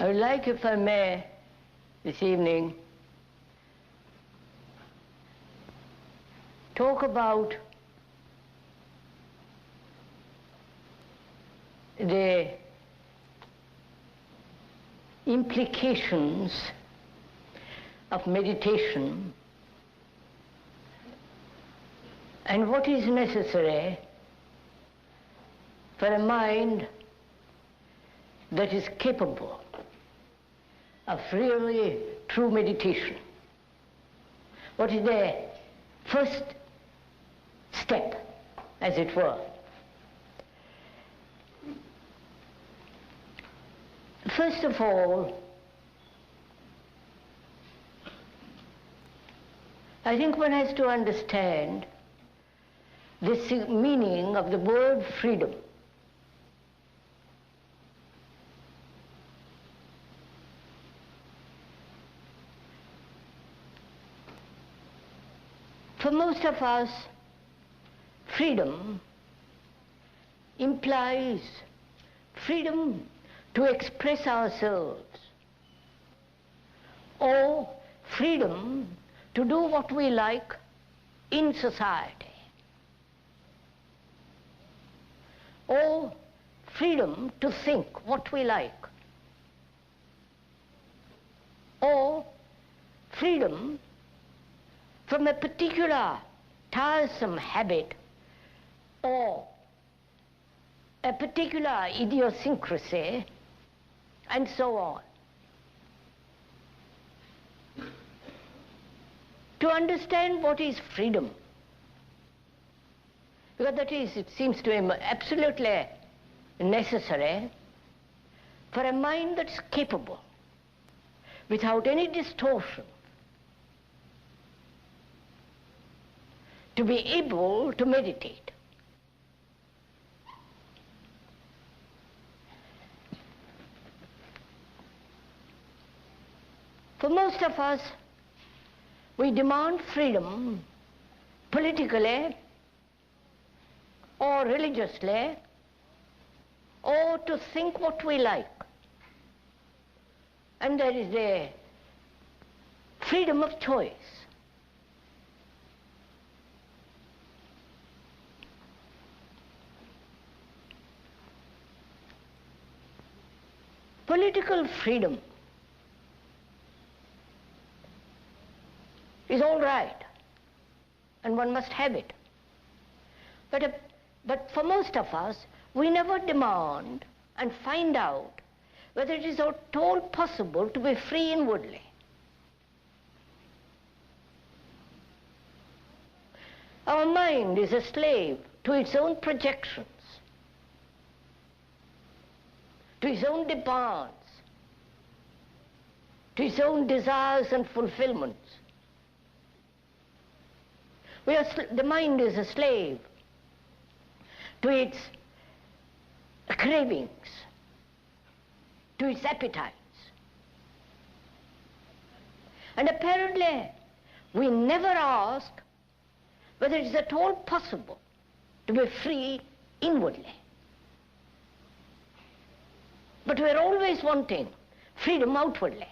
I would like, if I may, this evening, talk about the implications of meditation and what is necessary for a mind that is capable of really true meditation. What is the first step, as it were? First of all, I think one has to understand the meaning of the word freedom. For most of us, freedom implies freedom to express ourselves, or freedom to do what we like in society, or freedom to think what we like, or freedom from a particular tiresome habit or a particular idiosyncrasy, and so on. To understand what is freedom, because that is, it seems to me, absolutely necessary for a mind that's capable, without any distortion, to be able to meditate. For most of us, we demand freedom politically or religiously, or to think what we like. And there is the freedom of choice. Political freedom is all right, and one must have it. But for most of us, we never demand and find out whether it is at all possible to be free inwardly. Our mind is a slave to its own projections, to its own demands, to its own desires and fulfillments. The mind is a slave to its cravings, to its appetites. And apparently, we never ask whether it is at all possible to be free inwardly. But we are always wanting freedom outwardly,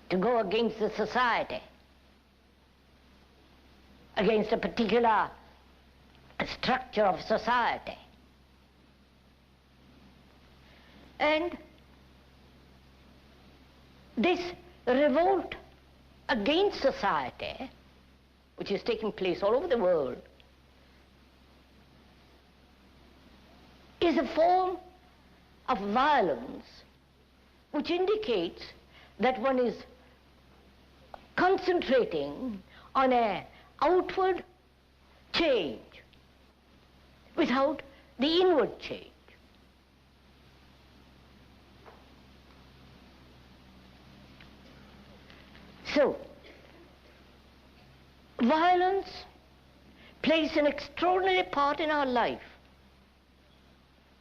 to go against the society, against a particular structure of society. And this revolt against society, which is taking place all over the world, is a form of violence which indicates that one is concentrating on an outward change without the inward change. So, violence plays an extraordinary part in our life.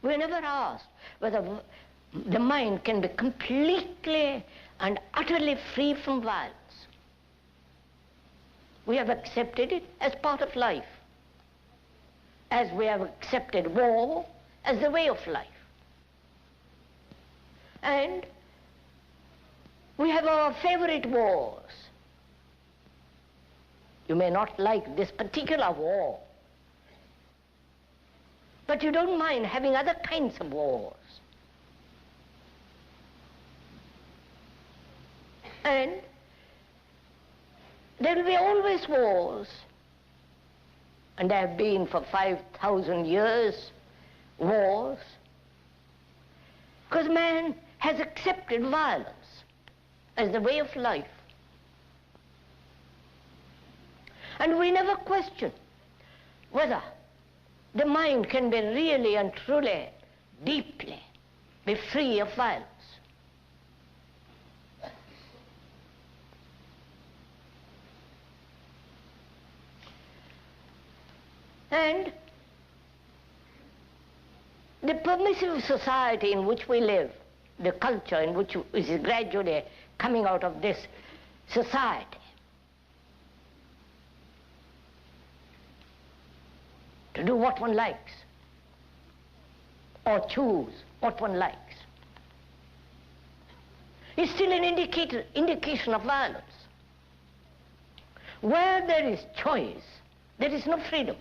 We never asked whether the mind can be completely and utterly free from violence. We have accepted it as part of life, as we have accepted war as the way of life. And we have our favorite wars. You may not like this particular war, but you don't mind having other kinds of wars. And there will be always wars, and there have been for 5,000 years wars, because man has accepted violence as the way of life. And we never question whether the mind can be really and truly, deeply, be free of violence. And the permissive society in which we live, the culture in which is gradually coming out of this society, to do what one likes, or choose what one likes, is still an indication of violence. Where there is choice, there is no freedom.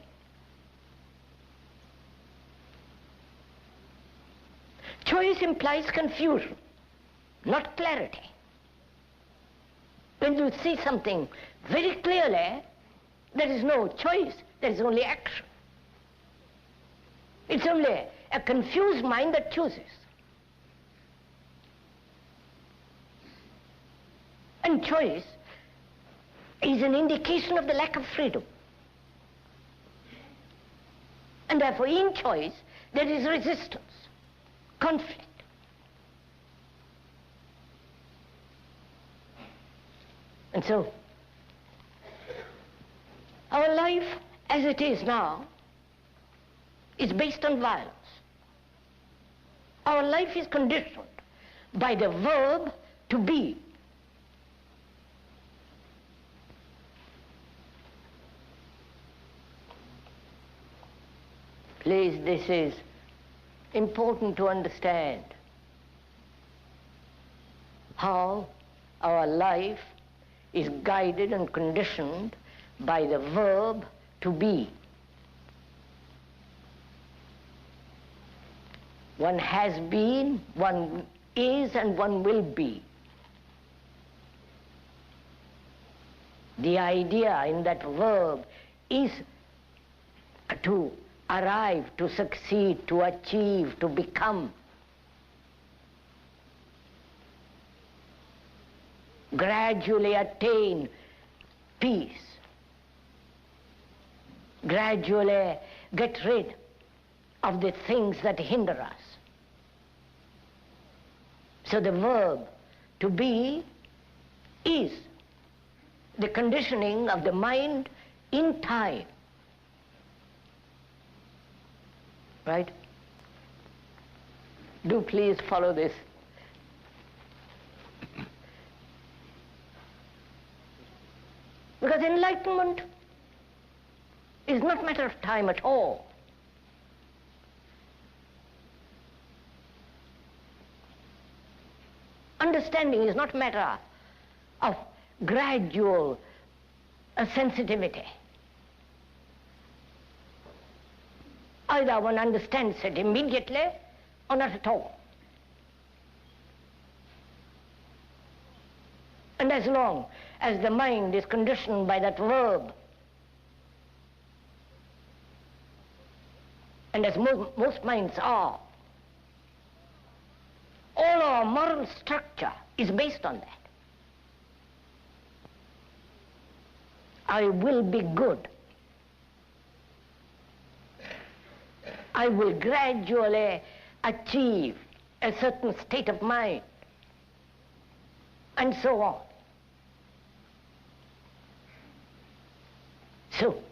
Choice implies confusion, not clarity. When you see something very clearly, there is no choice, there is only action. It's only a confused mind that chooses. And choice is an indication of the lack of freedom. And therefore, in choice, there is resistance, conflict. And so, our life as it is now is based on violence. Our life is conditioned by the verb to be. Please, this is important to understand how our life is guided and conditioned by the verb to be. One has been, one is, and one will be. The idea in that verb is to arrive, to succeed, to achieve, to become. Gradually attain peace. Gradually get rid of the things that hinder us. So the verb to be is the conditioning of the mind in time. Right? Do please follow this. Because enlightenment is not a matter of time at all. Understanding is not a matter of gradual sensitivity. Either one understands it immediately or not at all. And as long as the mind is conditioned by that verb, and as most minds are, all our moral structure is based on that. I will be good. I will gradually achieve a certain state of mind, and so on. So,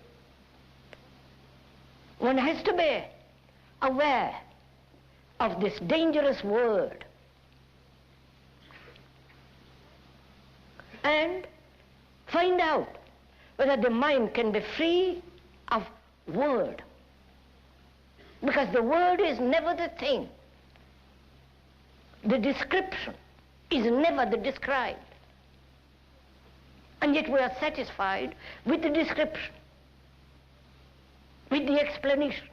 one has to be aware of this dangerous word and find out whether the mind can be free of word. Because the word is never the thing. The description is never the described. And yet we are satisfied with the description, with the explanations.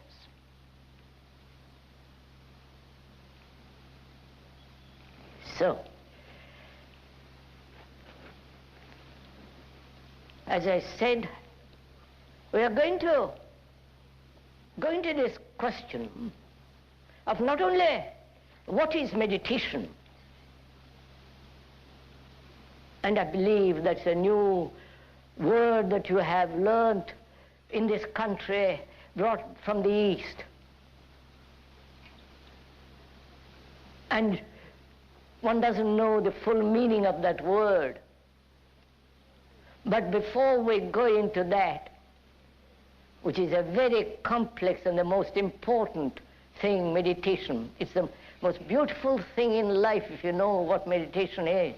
So, as I said, we are going to go into this question of not only what is meditation, and I believe that's a new word that you have learnt in this country, brought from the East. And one doesn't know the full meaning of that word. But before we go into that, which is a very complex and the most important thing, meditation. It's the most beautiful thing in life if you know what meditation is.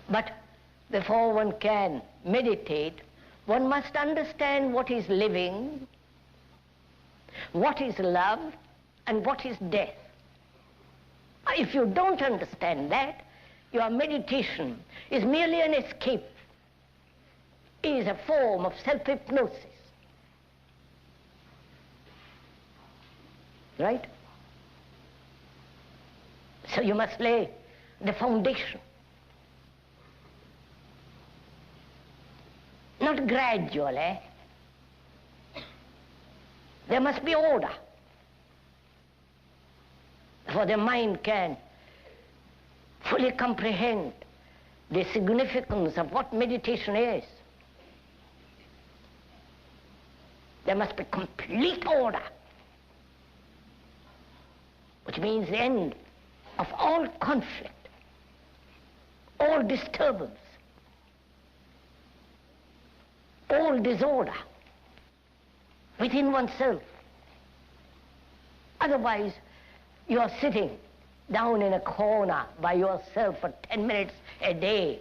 But before one can meditate, one must understand what is living, what is love, and what is death. If you don't understand that, your meditation is merely an escape, is a form of self-hypnosis. Right? So you must lay the foundation. Not gradually. There must be order, for the mind can fully comprehend the significance of what meditation is. There must be complete order, which means the end of all conflict, all disturbance, all disorder within oneself. Otherwise, you are sitting down in a corner by yourself for 10 minutes a day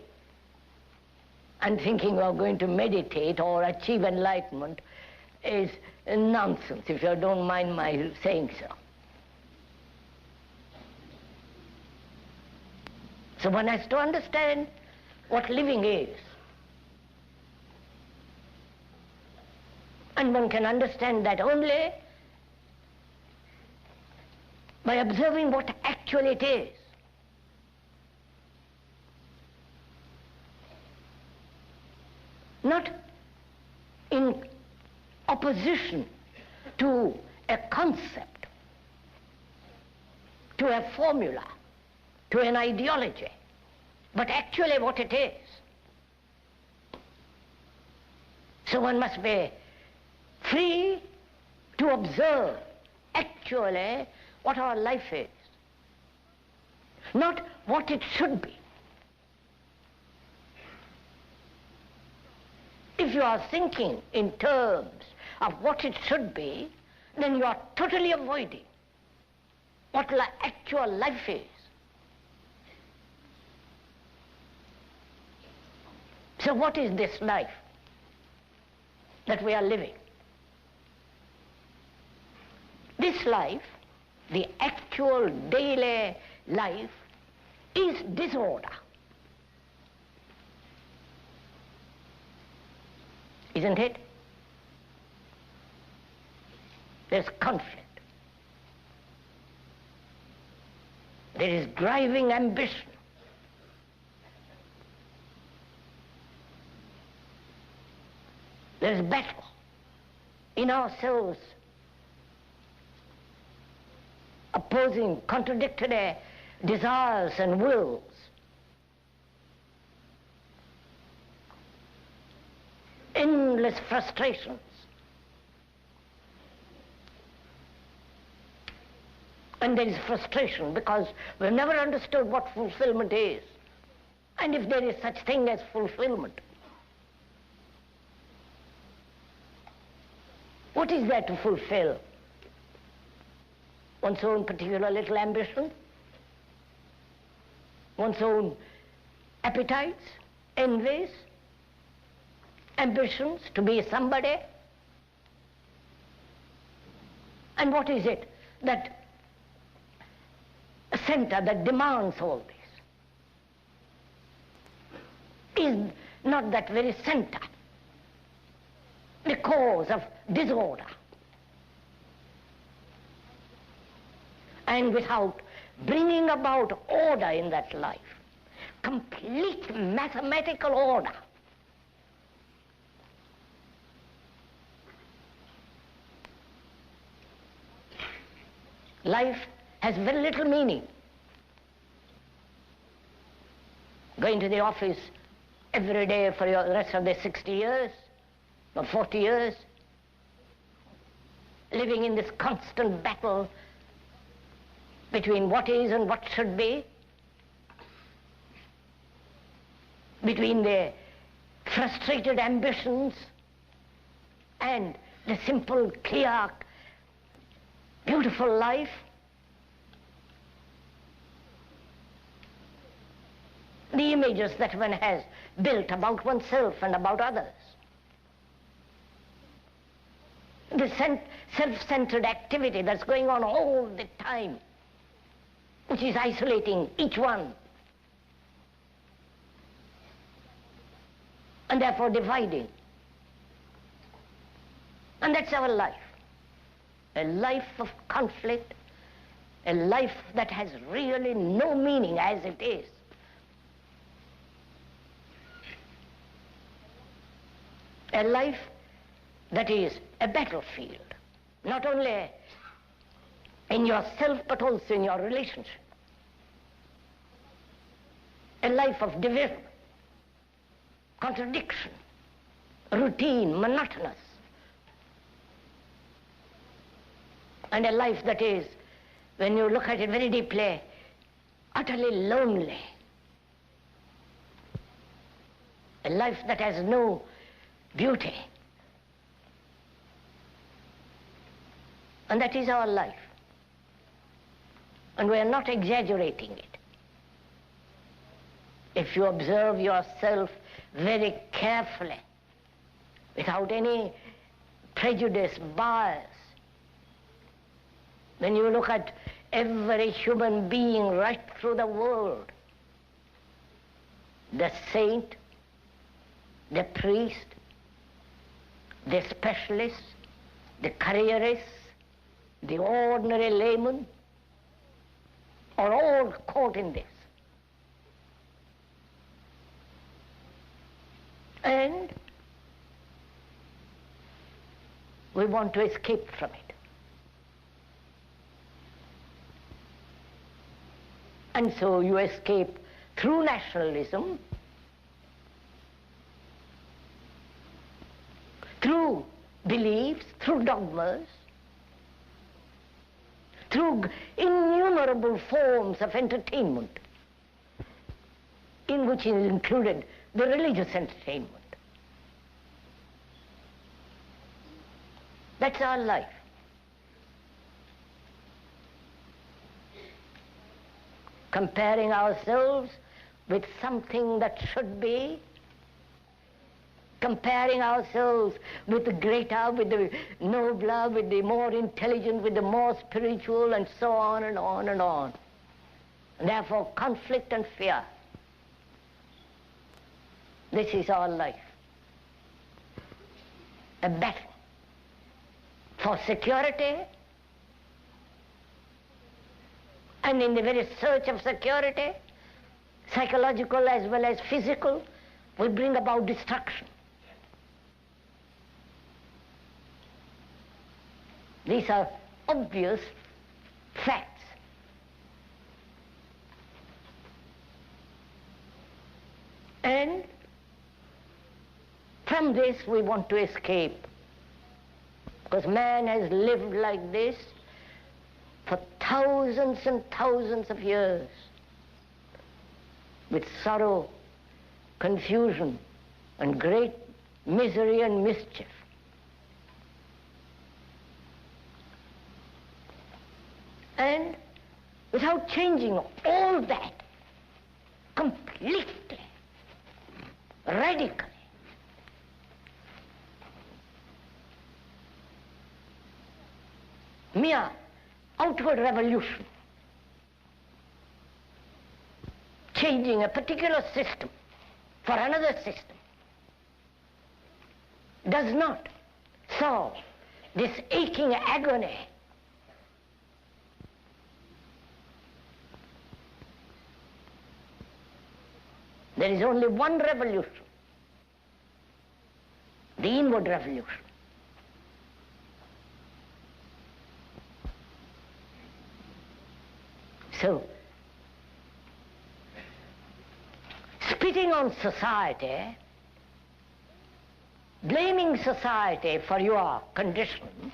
and thinking you are going to meditate or achieve enlightenment is nonsense, if you don't mind my saying so. So one has to understand what living is. And one can understand that only by observing what actually it is. Not in opposition to a concept, to a formula, to an ideology, but actually what it is. So one must be free to observe actually what our life is, not what it should be. If you are thinking in terms of what it should be, then you are totally avoiding what actual life is. So what is this life that we are living? This life, the actual daily life, is disorder. Isn't it? There's conflict. There is driving ambition. There's battle in ourselves, opposing, contradictory desires and wills. Endless frustrations. And there is frustration because we've never understood what fulfillment is. And if there is such thing as fulfillment, what is there to fulfill? One's own particular little ambition? One's own appetites, envies, ambitions to be somebody? And what is it that center that demands all this is not that very center the cause of disorder. And without bringing about order in that life, complete mathematical order, life has very little meaning. Going to the office every day for the rest of their 60 years or 40 years, living in this constant battle between what is and what should be, between their frustrated ambitions and the simple, clear, beautiful life. The images that one has built about oneself and about others. The self-centered activity that's going on all the time, which is isolating each one, and therefore dividing. And that's our life. A life of conflict, a life that has really no meaning as it is. A life that is a battlefield, not only in yourself but also in your relationship. A life of division, contradiction, routine, monotonous. And a life that is, when you look at it very deeply, utterly lonely. A life that has no beauty. And that is our life. And we are not exaggerating it. If you observe yourself very carefully, without any prejudice, bias, when you look at every human being right through the world, the saint, the priest, the specialist, the careerist, the ordinary layman, are all caught in this. And we want to escape from it. And so you escape through nationalism, through beliefs, through dogmas, through innumerable forms of entertainment, in which is included the religious entertainment. That's our life. Comparing ourselves with something that should be, comparing ourselves with the greater, with the nobler, with the more intelligent, with the more spiritual, and so on and on and on. And therefore, conflict and fear. This is our life. A battle for security, and in the very search of security, psychological as well as physical, will bring about destruction. These are obvious facts. And from this we want to escape, because man has lived like this for thousands and thousands of years, with sorrow, confusion, and great misery and mischief. And without changing all that completely, radically, mere outward revolution changing a particular system for another system does not solve this aching agony. There is only one revolution, the inward revolution. So, spitting on society, blaming society for your condition,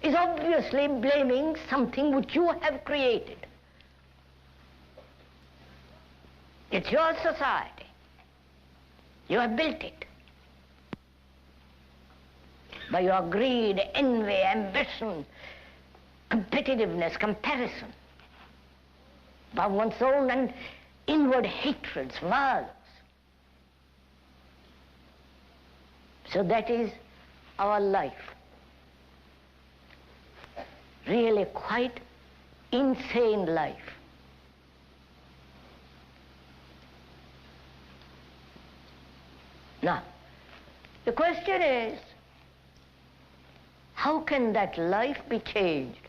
is obviously blaming something which you have created. It's your society. You have built it. By your greed, envy, ambition, competitiveness, comparison, by one's own and inward hatreds, violence. So that is our life. Really quite insane life. Now, the question is, how can that life be changed?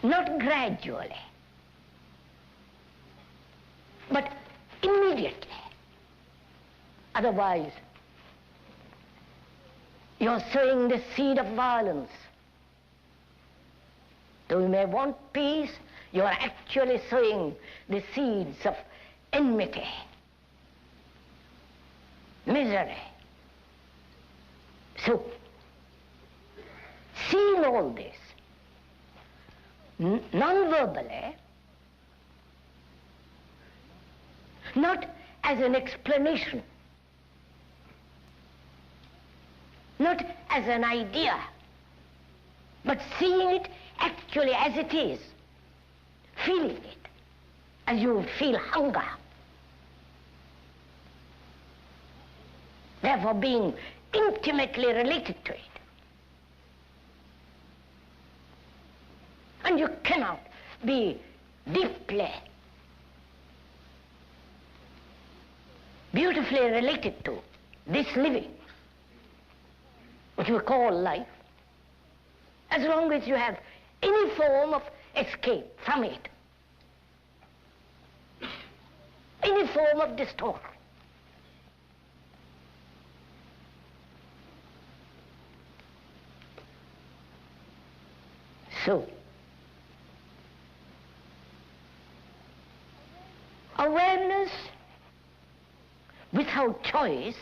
Not gradually, but immediately. Otherwise, you're sowing the seed of violence. Though you may want peace, you are actually sowing the seeds of enmity, misery. So, seeing all this, non-verbally, not as an explanation, not as an idea, but seeing it actually as it is, feeling it as you feel hunger. Therefore being intimately related to it. And you cannot be deeply, beautifully related to this living, which we call life, as long as you have any form of escape from it, any form of distortion. So, awareness without choice,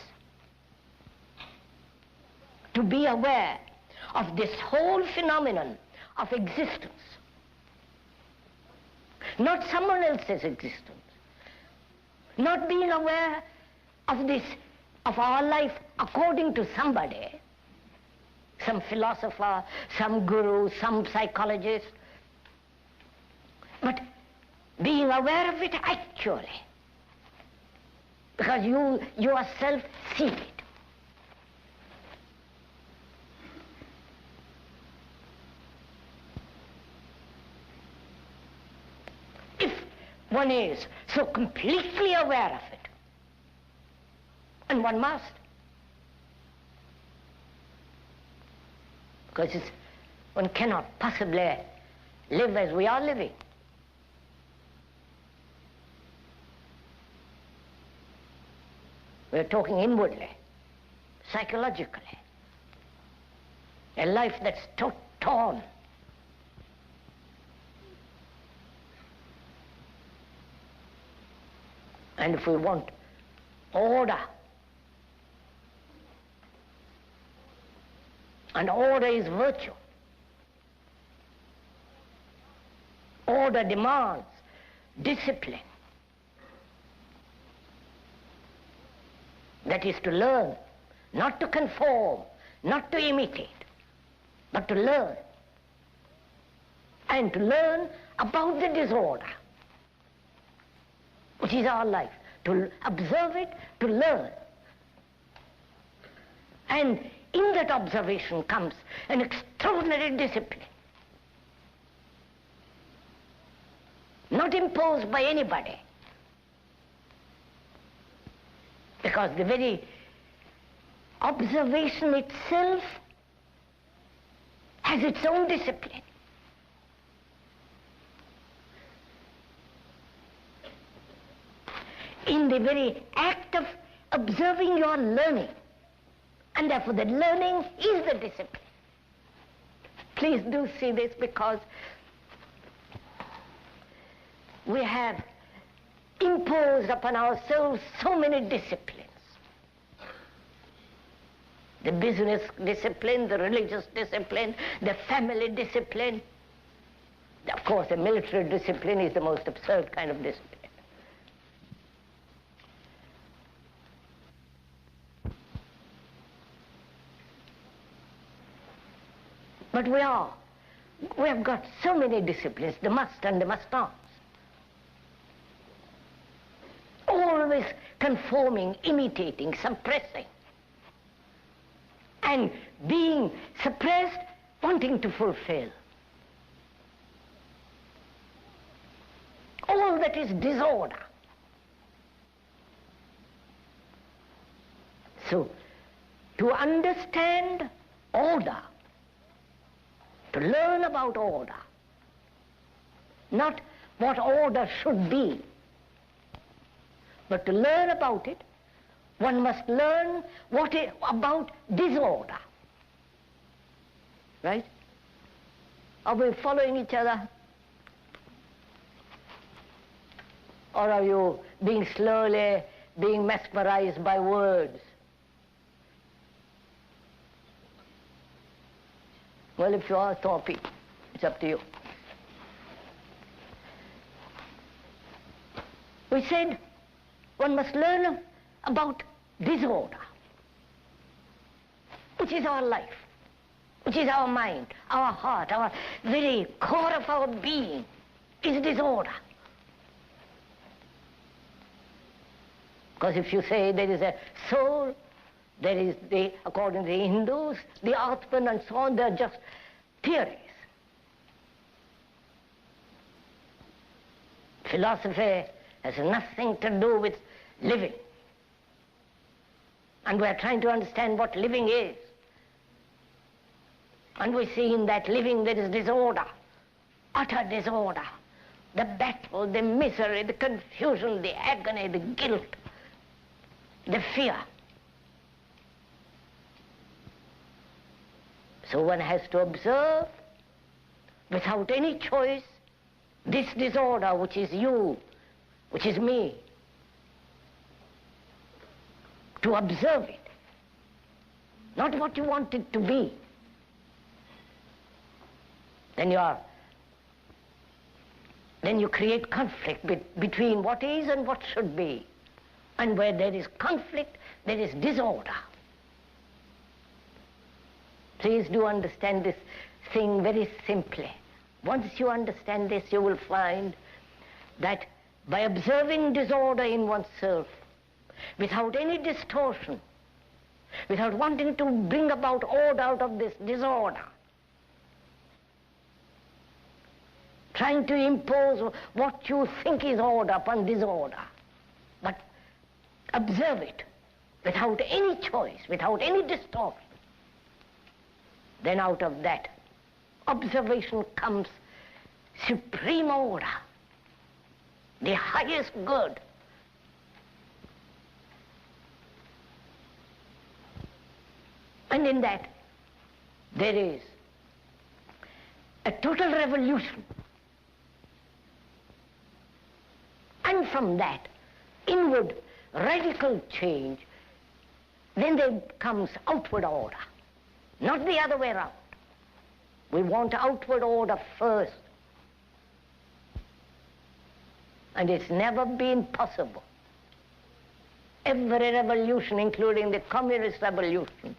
to be aware of this whole phenomenon of existence, not someone else's existence, not being aware of this, of our life according to somebody, some philosopher, some guru, some psychologist, but being aware of it actually, because you yourself see it. If one is so completely aware of it, and one must, because one cannot possibly live as we are living. We're talking inwardly, psychologically. A life that's torn. And if we want order, and order is virtue, order demands discipline. That is to learn, not to conform, not to imitate, but to learn. And to learn about the disorder, which is our life. To observe it, to learn. And in that observation comes an extraordinary discipline, not imposed by anybody, because the very observation itself has its own discipline. In the very act of observing, you are learning, and therefore the learning is the discipline. Please do see this, because we have imposed upon ourselves so many disciplines. The business discipline, the religious discipline, the family discipline. Of course, the military discipline is the most absurd kind of discipline. But we have got so many disciplines, the must and the must-nots. Always conforming, imitating, suppressing. And being suppressed, wanting to fulfill. All that is disorder. So, to understand order, to learn about order, not what order should be, but to learn about it, one must learn about disorder. Right? Are we following each other? Or are you being mesmerized by words? Well, if you are, Thorpe, it's up to you. We said one must learn about disorder, which is our life, which is our mind, our heart, our very core of our being is disorder. Because if you say there is a soul, there is according to the Hindus, the Atman and so on, they're just theories. Philosophy has nothing to do with living. And we are trying to understand what living is. And we see in that living there is disorder, utter disorder. The battle, the misery, the confusion, the agony, the guilt, the fear. So one has to observe, without any choice, this disorder which is you, which is me. To observe it, not what you want it to be. Then you create conflict between what is and what should be. And where there is conflict, there is disorder. Please do understand this thing very simply. Once you understand this, you will find that by observing disorder in oneself, without any distortion, without wanting to bring about order out of this disorder, trying to impose what you think is order upon disorder, but observe it without any choice, without any distortion, then out of that observation comes supreme order, the highest good. And in that, there is a total revolution. And from that inward radical change, then there comes outward order, not the other way around. We want outward order first. And it's never been possible. Every revolution, including the communist revolution,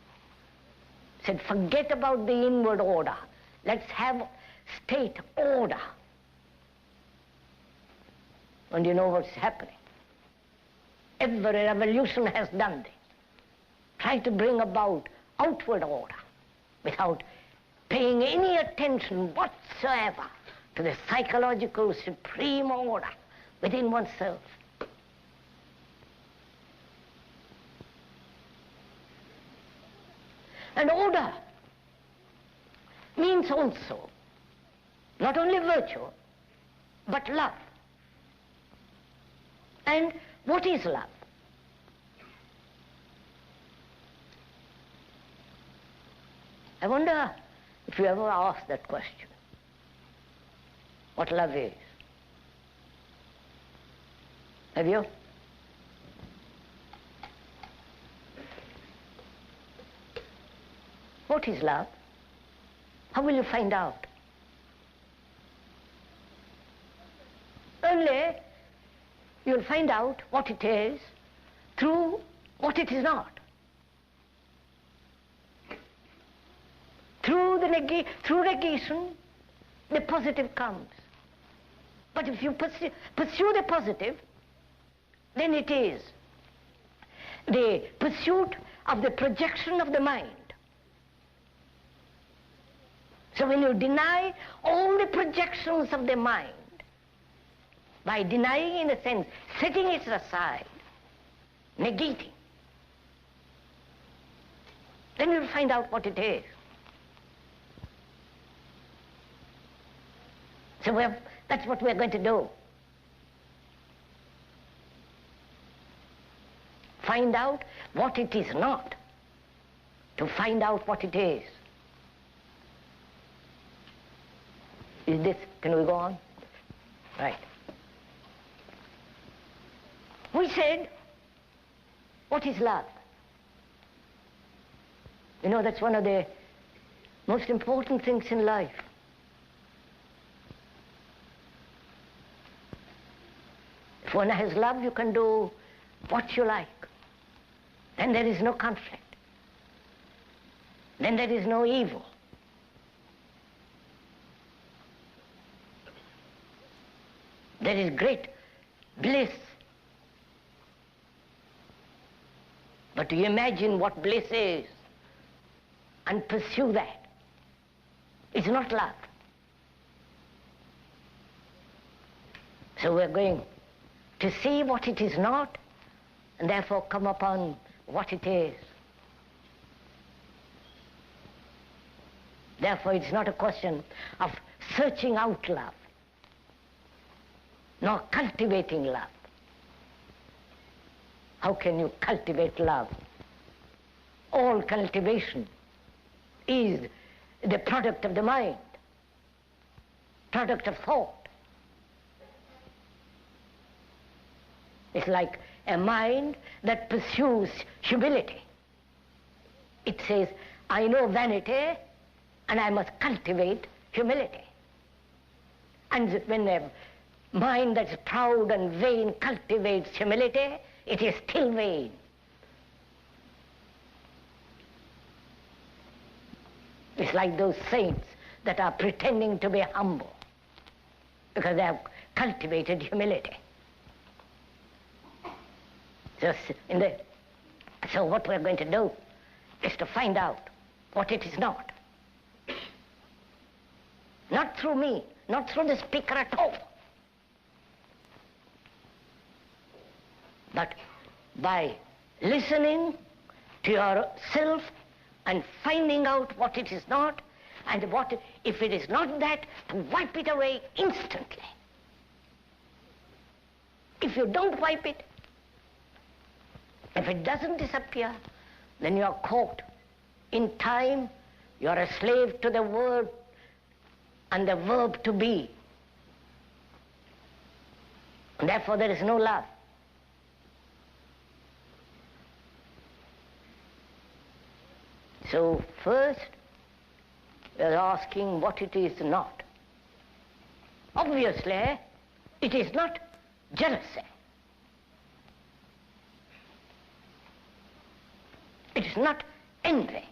said, forget about the inward order. Let's have state order. And you know what's happening. Every revolution has done this. Try to bring about outward order, without paying any attention whatsoever to the psychological supreme order within oneself. And order means also not only virtue, but love. And what is love? I wonder if you ever asked that question, what love is. Have you? What is love? How will you find out? Only you'll find out what it is through what it is not. Through negation, the positive comes. But if you pursue the positive, then it is the pursuit of the projection of the mind. So when you deny all the projections of the mind, by denying, in a sense, setting it aside, negating, then you'll find out what it is. So that's what we're going to do. Find out what it is not, to find out what it is. Is this, can we go on? Right. We said, what is love? You know, that's one of the most important things in life. If one has love, you can do what you like. Then there is no conflict. Then there is no evil. There is great bliss. But to imagine what bliss is and pursue that is not love. So we're going to see what it is not, and therefore come upon what it is. Therefore, it's not a question of searching out love, nor cultivating love. How can you cultivate love? All cultivation is the product of the mind, product of thought. It's like a mind that pursues humility. It says, I know vanity, and I must cultivate humility. And when a mind that's proud and vain cultivates humility, it is still vain. It's like those saints that are pretending to be humble because they have cultivated humility. So what we're going to do is to find out what it is not. Not through me, not through the speaker at all, but by listening to yourself and finding out what it is not, and what, if it is not that, to wipe it away instantly. If you don't wipe it, if it doesn't disappear, then you are caught in time. You are a slave to the word and the verb to be. And therefore there is no love. So first, we are asking what it is not. Obviously, it is not jealousy. It is not envy.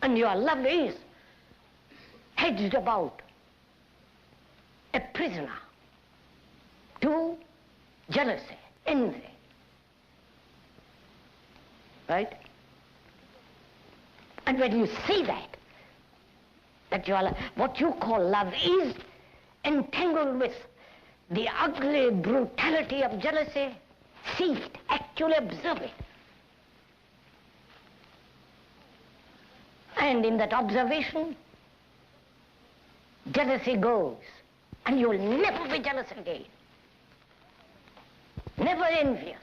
And your love is hedged about, a prisoner, to to jealousy, envy. Right? And when you see that you are, what you call love is entangled with the ugly brutality of jealousy, see it, actually observe it. And in that observation, jealousy goes, and you will never be jealous again. Never envious.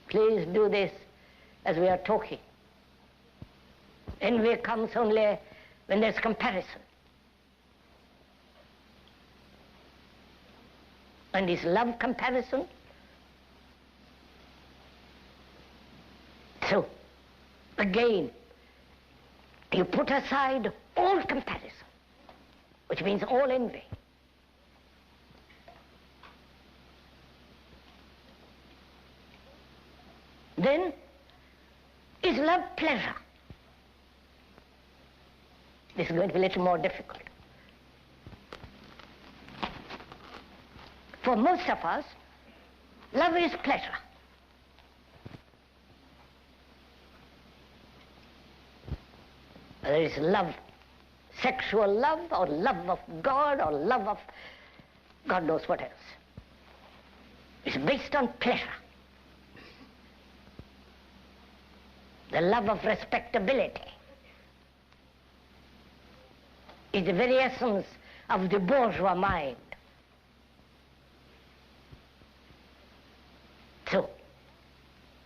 Please do this as we are talking. Envy comes only when there's comparison. And is love comparison? So, again, you put aside all comparison, which means all envy. Then, is love pleasure? This is going to be a little more difficult. For most of us, love is pleasure. There is love, sexual love, or love of God, or love of God knows what else. It's based on pleasure. The love of respectability is the very essence of the bourgeois mind. So,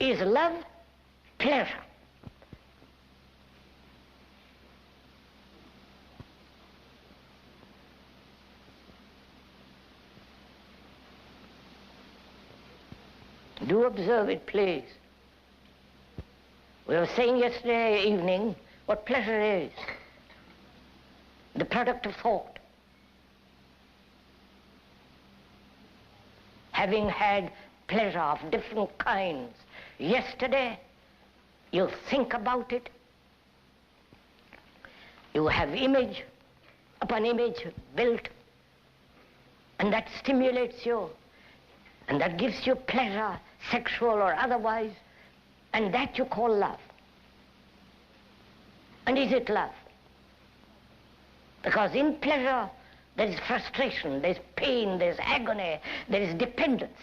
is love pleasure? Do observe it, please. We were saying yesterday evening what pleasure is. The product of thought. Having had pleasure of different kinds yesterday, you think about it. You have image upon image built, and that stimulates you, and that gives you pleasure, sexual or otherwise, and that you call love. And is it love? Because in pleasure there is frustration, there is pain, there is agony, there is dependency.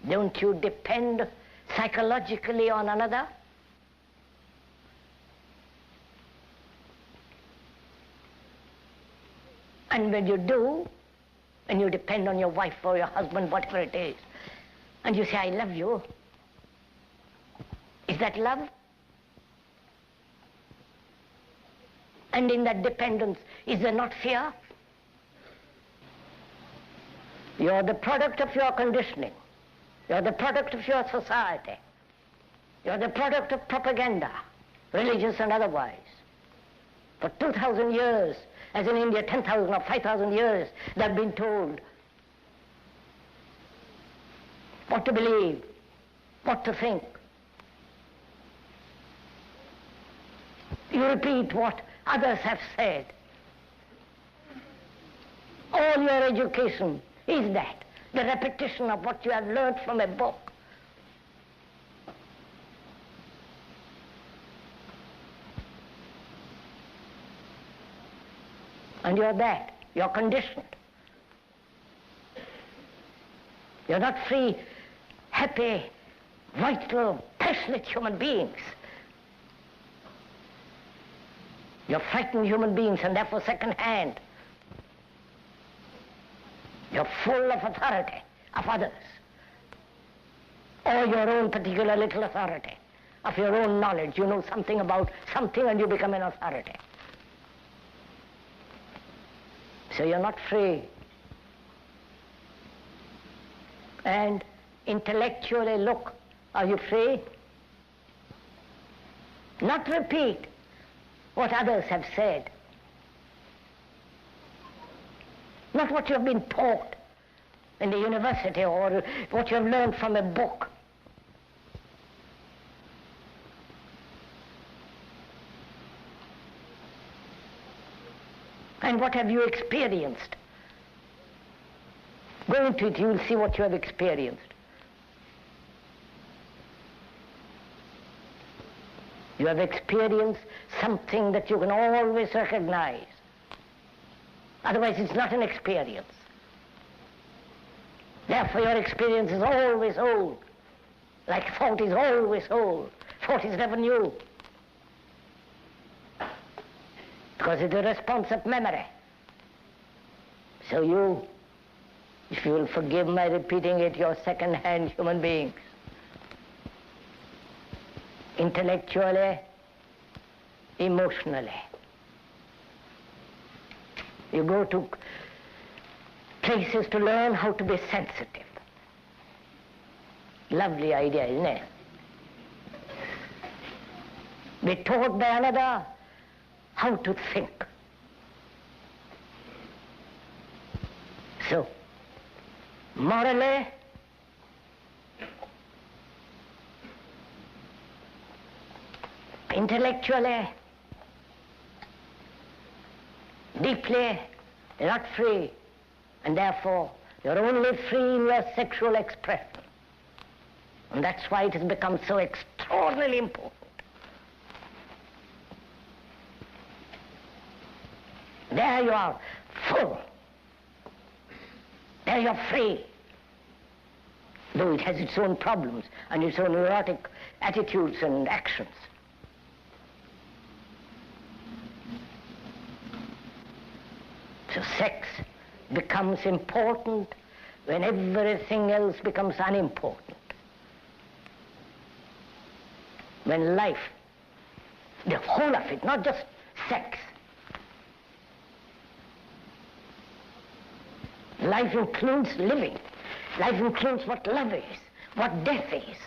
Don't you depend psychologically on another? And when you do, and you depend on your wife or your husband, whatever it is, and you say, I love you, is that love? And in that dependence, is there not fear? You're the product of your conditioning. You're the product of your society. You're the product of propaganda, religious and otherwise. For 2,000 years, as in India, 10,000 or 5,000 years, they've been told what to believe, what to think. You repeat what others have said. All your education is that, the repetition of what you have learned from a book. And you're that, you're conditioned. You're not free, happy, vital, passionate human beings. You're frightened human beings, and therefore second-hand. You're full of authority of others, or your own particular little authority, of your own knowledge. You know something about something and you become an authority. So you're not free. And intellectually look, are you free? Not repeat what others have said. Not what you have been taught in the university or what you have learned from a book. And what have you experienced? Go into it, you'll see what you have experienced. You have experienced something that you can always recognize. Otherwise, it's not an experience. Therefore, your experience is always old. Like thought is always old. Thought is never new. Because it's a response of memory. So you, if you will forgive my repeating it, you're second-hand human beings. Intellectually, emotionally. You go to places to learn how to be sensitive. Lovely idea, isn't it? Be taught by another how to think. So, morally, intellectually, deeply, you're not free, and therefore you're only free in your sexual expression. And that's why it has become so extraordinarily important. There you are, full. There you're free. Though it has its own problems and its own neurotic attitudes and actions. So sex becomes important when everything else becomes unimportant. When life, the whole of it, not just sex. Life includes living. Life includes what love is, what death is.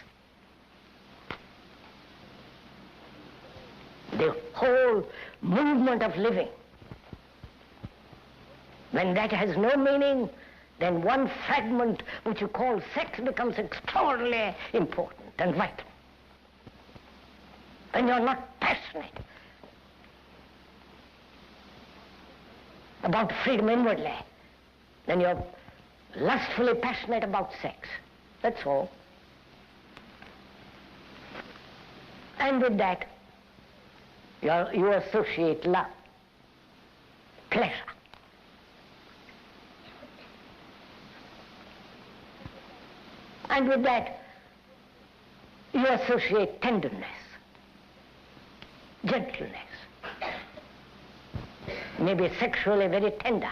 The whole movement of living. When that has no meaning, then one fragment which you call sex becomes extraordinarily important and vital. When you're not passionate about freedom inwardly, then you're lustfully passionate about sex. That's all. And with that, you associate love, pleasure. And with that, you associate tenderness, gentleness, maybe sexually very tender,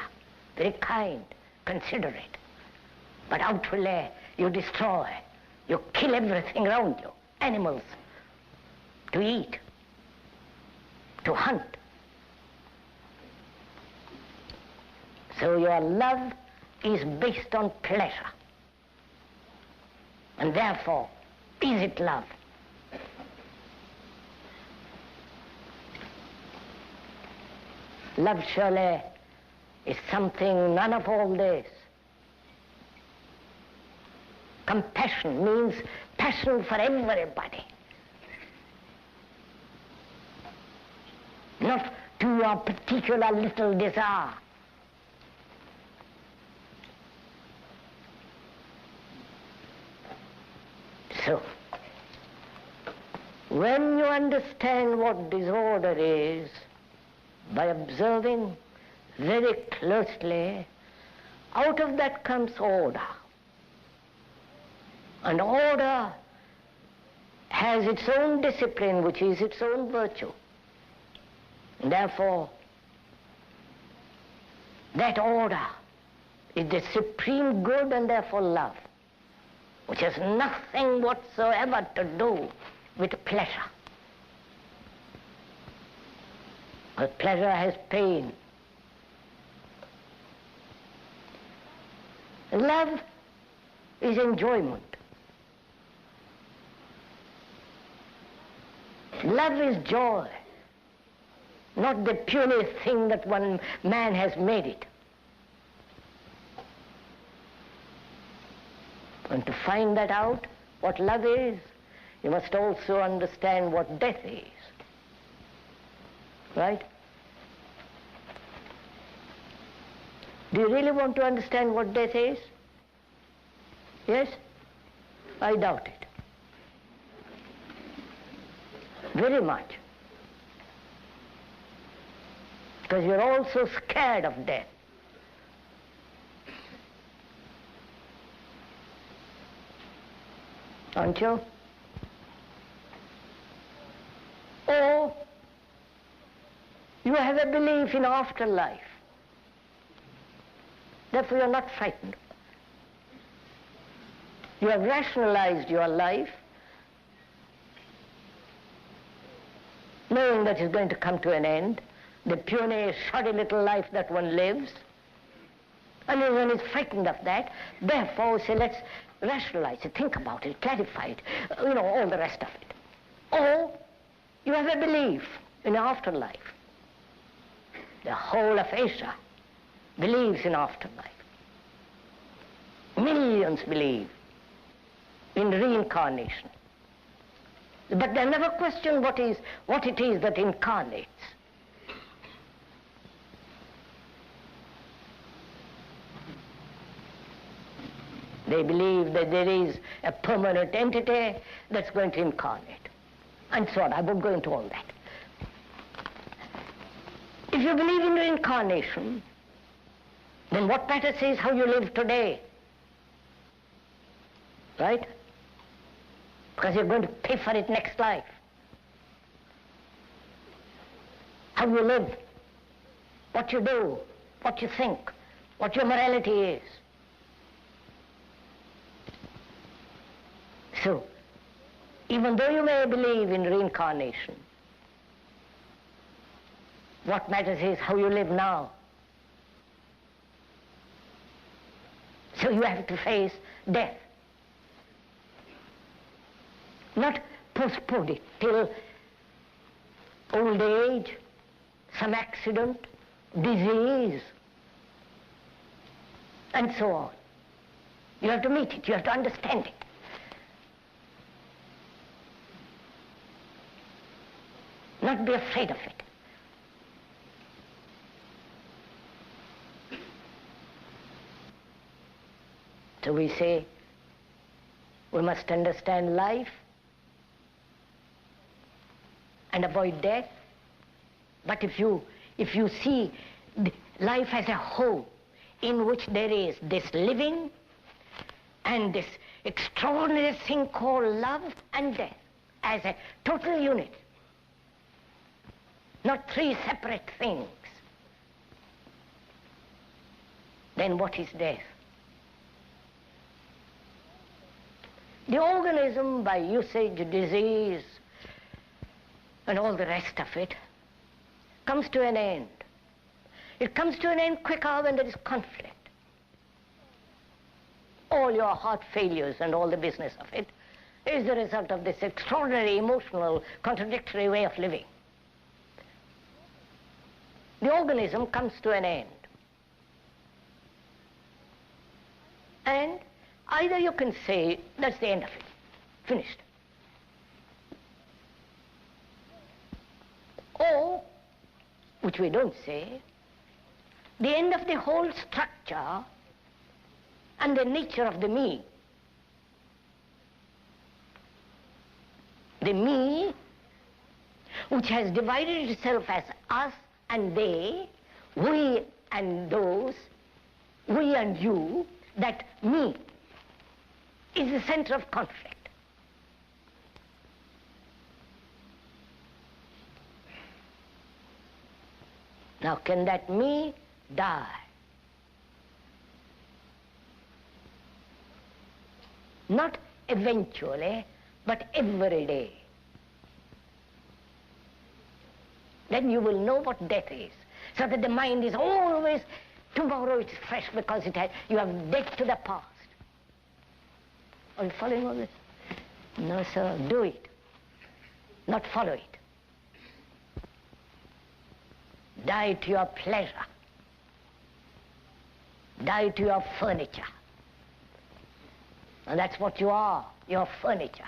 very kind, considerate. But outwardly, you destroy, you kill everything around you, animals, to eat, to hunt. So your love is based on pleasure. And therefore, is it love? Love surely is something none of all this. Compassion means passion for everybody. Not to your particular little desire. So, when you understand what disorder is, by observing very closely, out of that comes order. And order has its own discipline, which is its own virtue. And therefore, that order is the supreme good and therefore love, which has nothing whatsoever to do with pleasure. But pleasure has pain. Love is enjoyment. Love is joy, not the puny thing that one man has made it. And to find that out, what love is, you must also understand what death is. Right? Do you really want to understand what death is? Yes? I doubt it. Very much. Because you're all so scared of death. Aren't you? Or you have a belief in afterlife. Therefore you're not frightened. You have rationalized your life, knowing that it's going to come to an end, the puny, shoddy little life that one lives, and one is frightened of that. Therefore, say, let's rationalize it, think about it, clarify it, all the rest of it. Or you have a belief in afterlife. The whole of Asia believes in afterlife. Millions believe in reincarnation. But they never question what it is that incarnates. They believe that there is a permanent entity that's going to incarnate, and so on. I won't go into all that. If you believe in reincarnation, then what matters is how you live today. Right? Because you're going to pay for it next life. How you live, what you do, what you think, what your morality is. So, even though you may believe in reincarnation, what matters is how you live now. So you have to face death. Not postpone it till old age, some accident, disease, and so on. You have to meet it, you have to understand it. Not be afraid of it. So we say, we must understand life and avoid death. But if you see life as a whole, in which there is this living and this extraordinary thing called love and death as a total unit, not three separate things, then what is death? The organism, by usage, disease, and all the rest of it, comes to an end. It comes to an end quicker when there is conflict. All your heart failures and all the business of it is the result of this extraordinary, emotional, contradictory way of living. The organism comes to an end. And either you can say, that's the end of it, finished. Or, which we don't say, the end of the whole structure and the nature of the me. The me, which has divided itself as us and they, we and those, we and you, that me is the center of conflict. Now, can that me die? Not eventually, but every day. Then you will know what death is. So that the mind is always, tomorrow it's fresh because you have death to the past. Are you following all this? No, sir, do it, not follow it. Die to your pleasure. Die to your furniture. And that's what you are, your furniture.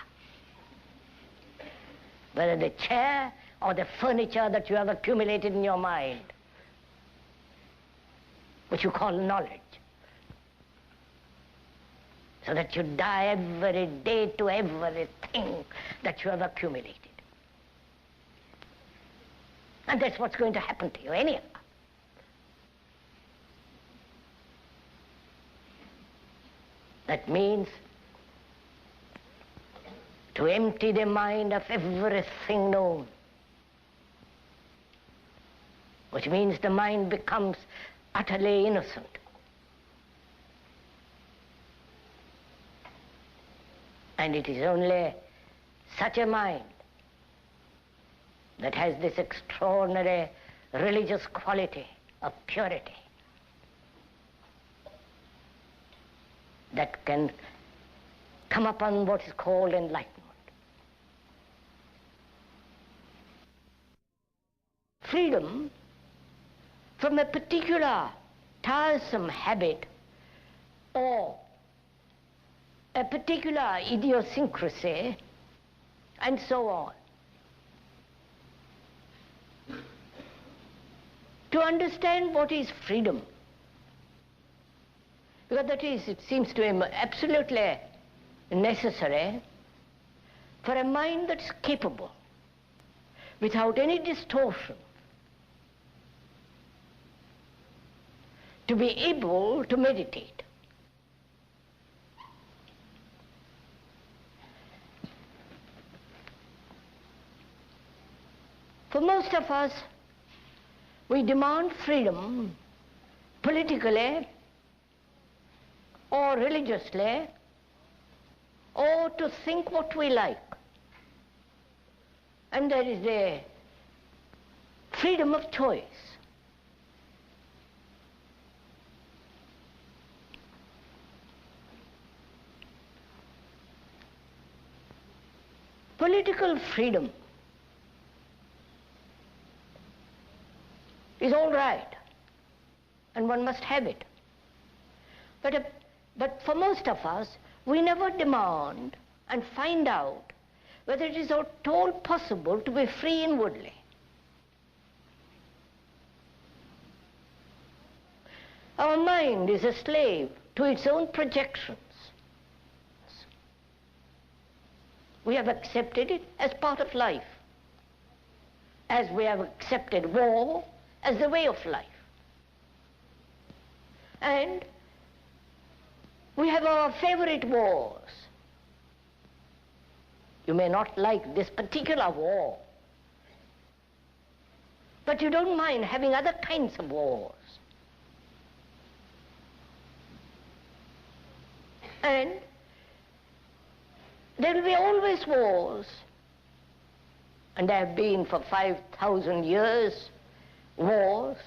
Whether the chair or the furniture that you have accumulated in your mind. which you call knowledge, so that you die every day to everything that you have accumulated. And that's what's going to happen to you anyhow. That means to empty the mind of everything known, which means the mind becomes utterly innocent. And it is only such a mind that has this extraordinary religious quality of purity that can come upon what is called enlightenment. Freedom from a particular tiresome habit or a particular idiosyncrasy and so on. To understand what is freedom, because that is, it seems to him, absolutely necessary for a mind that's capable, without any distortion, to be able to meditate. For most of us, we demand freedom politically or religiously, or to think what we like. And there is the freedom of choice. Political freedom is all right, and one must have it. But for most of us, we never demand and find out whether it is at all possible to be free inwardly. Our mind is a slave to its own projections. We have accepted it as part of life, as we have accepted war as the way of life. And we have our favorite wars. You may not like this particular war, but you don't mind having other kinds of wars. And there will be always wars, and there have been for 5,000 years wars,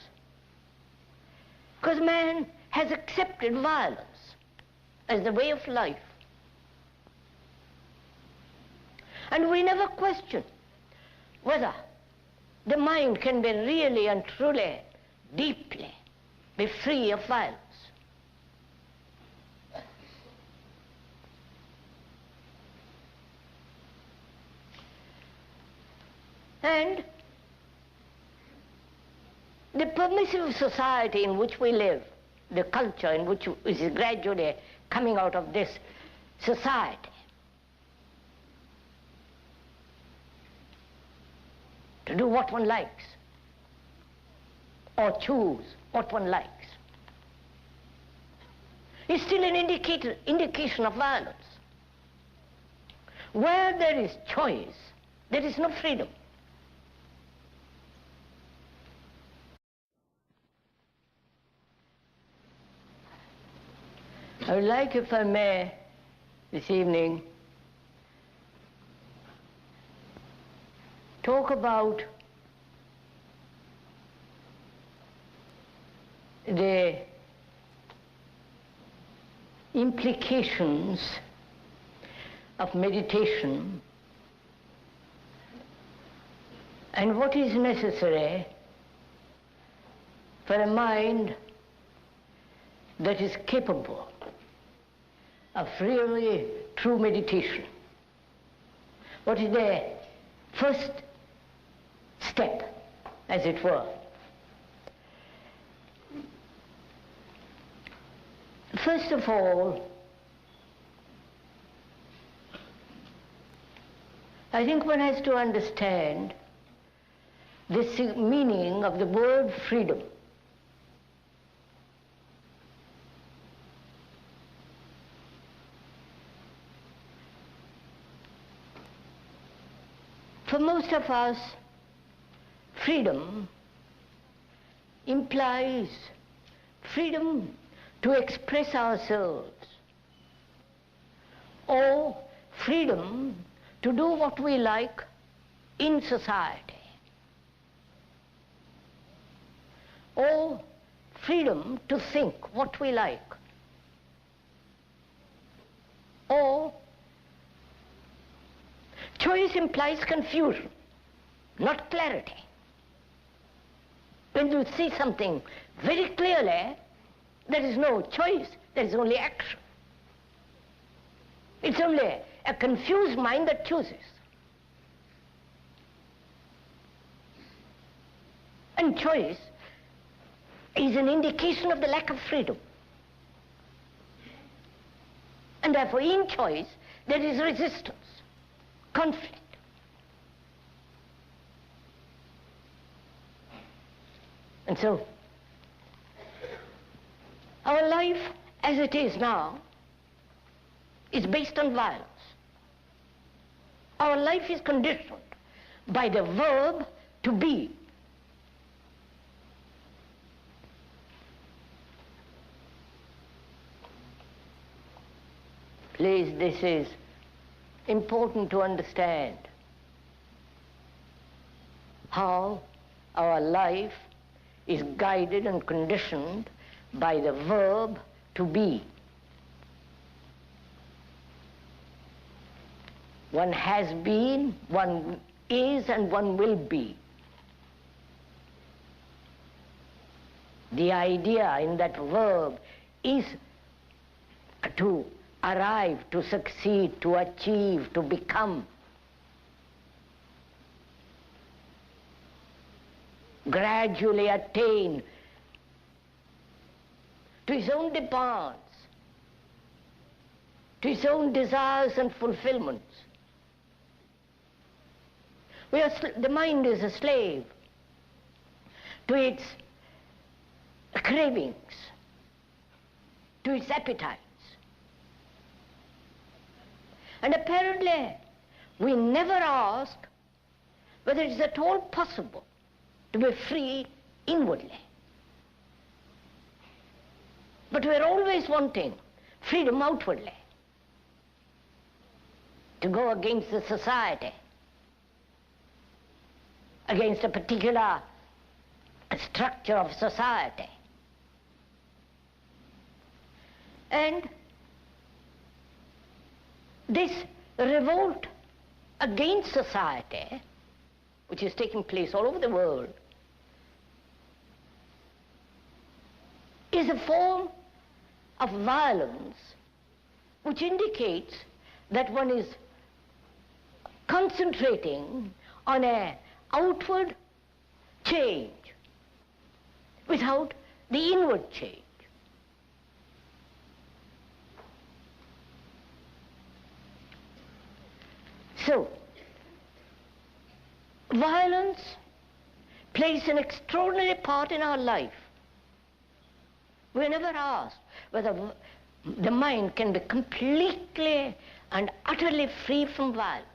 because man has accepted violence as the way of life. And we never question whether the mind can be really and truly, deeply be free of violence. And the permissive society in which we live, the culture in which is gradually coming out of this society, to do what one likes, or choose what one likes, is still an indication of violence. Where there is choice, there is no freedom. I would like, if I may, this evening, talk about the implications of meditation and what is necessary for a mind that is capable of really true meditation. What is the first step, as it were? First of all, I think one has to understand the meaning of the word freedom. For most of us, freedom implies freedom to express ourselves, or freedom to do what we like in society, or freedom to think what we like, or choice implies confusion, not clarity. When you see something very clearly, there is no choice, there is only action. It's only a confused mind that chooses. And choice is an indication of the lack of freedom. And therefore, in choice, there is resistance, conflict. And so, our life as it is now is based on violence. Our life is conditioned by the verb to be. Please, this is important to understand how our life is guided and conditioned by the verb to be. One has been, one is, and one will be. The idea in that verb is to arrive, to succeed, to achieve, to become. Gradually attain to his own demands, to his own desires and fulfillments. The mind is a slave to its cravings, to its appetites. And apparently, we never ask whether it is at all possible to be free inwardly. But we are always wanting freedom outwardly, to go against the society, against a particular structure of society. And this revolt against society, which is taking place all over the world, is a form of violence which indicates that one is concentrating on an outward change without the inward change. So, violence plays an extraordinary part in our life. We never asked whether the mind can be completely and utterly free from violence.